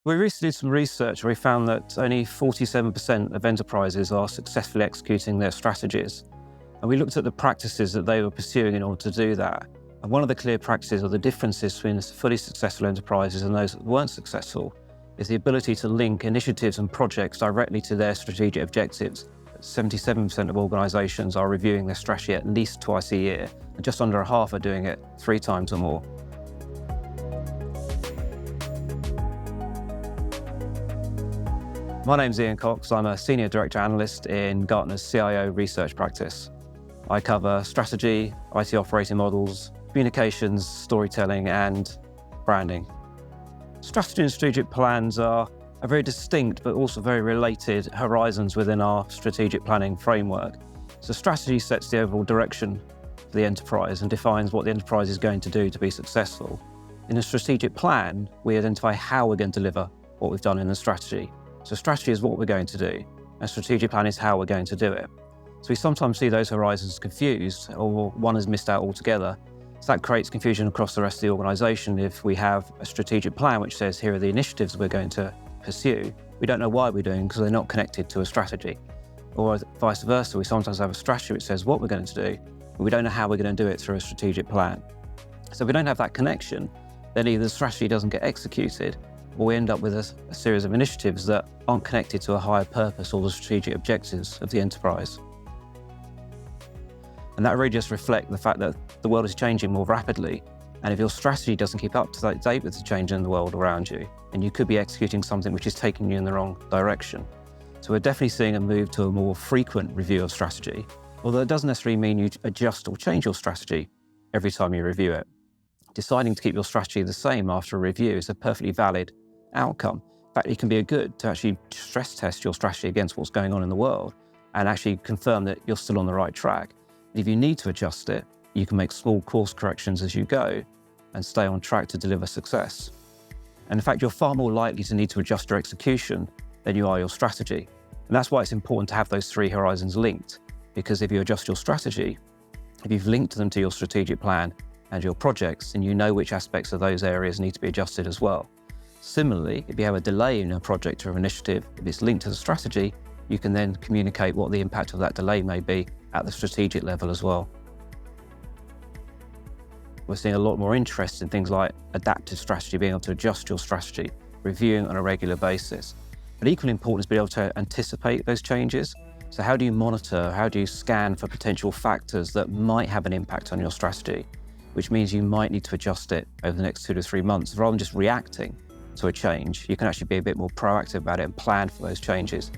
We recently did some research where we found that only 47% of enterprises are successfully executing their strategies. And we looked at the practices that they were pursuing in order to do that. And one of the clear practices, or the differences between fully successful enterprises and those that weren't successful, is the ability to link initiatives and projects directly to their strategic objectives. 77% of organisations are reviewing their strategy at least twice a year, and just under a half are doing it 3 times or more. My name's Ian Cox. I'm a Senior Director Analyst in Gartner's CIO research practice. I cover strategy, IT operating models, communications, storytelling, and branding. Strategy and strategic plans are very distinct but also very related horizons within our strategic planning framework. So strategy sets the overall direction for the enterprise and defines what the enterprise is going to do to be successful. In a strategic plan, we identify how we're going to deliver what we've done in the strategy. So strategy is what we're going to do, and strategic plan is how we're going to do it. So we sometimes see those horizons confused, or one is missed out altogether. So that creates confusion across the rest of the organisation. If we have a strategic plan which says here are the initiatives we're going to pursue, we don't know why we're doing because they're not connected to a strategy. Or vice versa, we sometimes have a strategy which says what we're going to do, but we don't know how we're going to do it through a strategic plan. So if we don't have that connection, then either the strategy doesn't get executed, or we end up with a series of initiatives that aren't connected to a higher purpose or the strategic objectives of the enterprise. And that really just reflects the fact that the world is changing more rapidly, and if your strategy doesn't keep up to date with the change in the world around you, then you could be executing something which is taking you in the wrong direction. So we're definitely seeing a move to a more frequent review of strategy, although it doesn't necessarily mean you adjust or change your strategy every time you review it. Deciding to keep your strategy the same after a review is a perfectly valid outcome. In fact, it can be good to actually stress test your strategy against what's going on in the world and actually confirm that you're still on the right track. If you need to adjust it, you can make small course corrections as you go and stay on track to deliver success. And in fact, you're far more likely to need to adjust your execution than you are your strategy. And that's why it's important to have those 3 horizons linked, because if you adjust your strategy, if you've linked them to your strategic plan and your projects, then you know which aspects of those areas need to be adjusted as well. Similarly, if you have a delay in a project or initiative, if it's linked to the strategy, you can then communicate what the impact of that delay may be at the strategic level as well. We're seeing a lot more interest in things like adaptive strategy, being able to adjust your strategy, reviewing on a regular basis. But equally important is being able to anticipate those changes. So how do you monitor, how do you scan for potential factors that might have an impact on your strategy, which means you might need to adjust it over the next 2 to 3 months rather than just reacting to a change. You can actually be a bit more proactive about it and plan for those changes.